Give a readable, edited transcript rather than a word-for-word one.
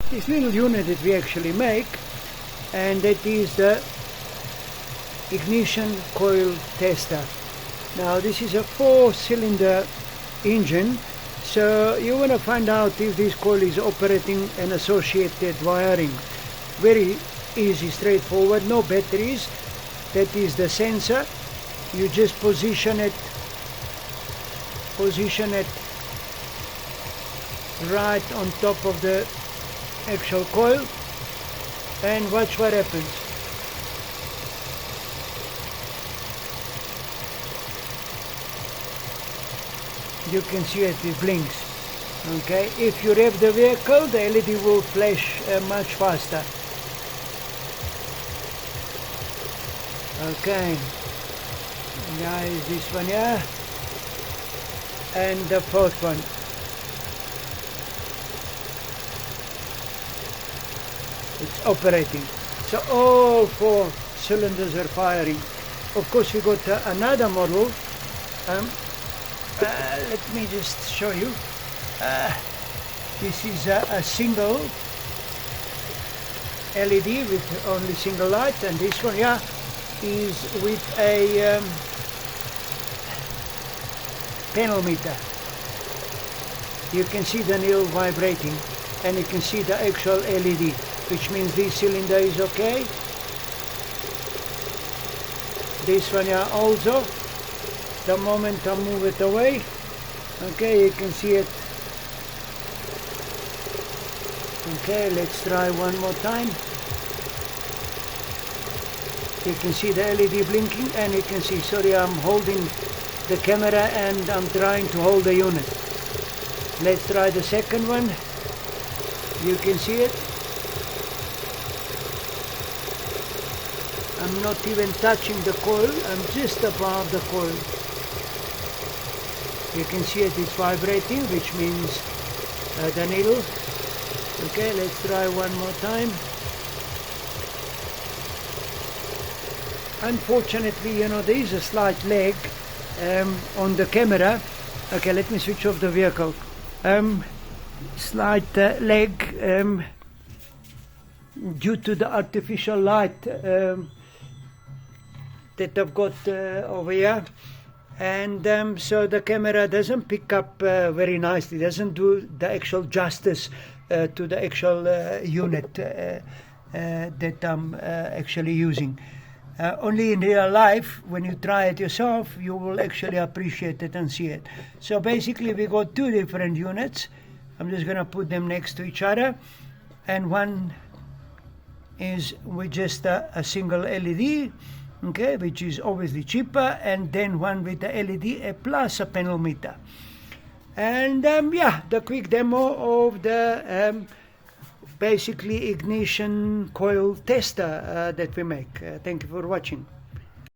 this little unit that we actually make, and that is the Ignition Coil Tester. Now this is a 4-cylinder engine, so you want to find out if this coil is operating and associated wiring. Very easy, straightforward, no batteries. That is the sensor. You just position it right on top of the actual coil and watch what happens. You can see it blinks. Okay, if you rev the vehicle, the LED will flash much faster. Okay, now is this one here, and the fourth one. It's operating. So all 4 cylinders are firing. Of course, we got another model. Let me just show you. This is a single LED with only single light, and this one here is with a panel meter. You can see the needle vibrating, and you can see the actual LED, which means this cylinder is okay. This one here also. The moment I move it away, okay, you can see it. Okay, let's try one more time. You can see the LED blinking, and you can see, sorry, I'm holding the camera and I'm trying to hold the unit. Let's try the second one. You can see it. I'm not even touching the coil, I'm just above the coil. You can see it is vibrating, which means the needle. Okay, let's try one more time. Unfortunately, you know, there is a slight lag on the camera. Okay, let me switch off the vehicle. Slight lag due to the artificial light that I've got over here. And so the camera doesn't pick up very nicely, doesn't do the actual justice to the actual unit that I'm actually using. Only in real life, when you try it yourself, you will actually appreciate it and see it. So basically we got 2 different units. I'm just going to put them next to each other, and one is with just a single LED, okay, which is obviously cheaper, and then one with the LED plus a panel meter. And yeah, the quick demo of the basically ignition coil tester that we make. Thank you for watching.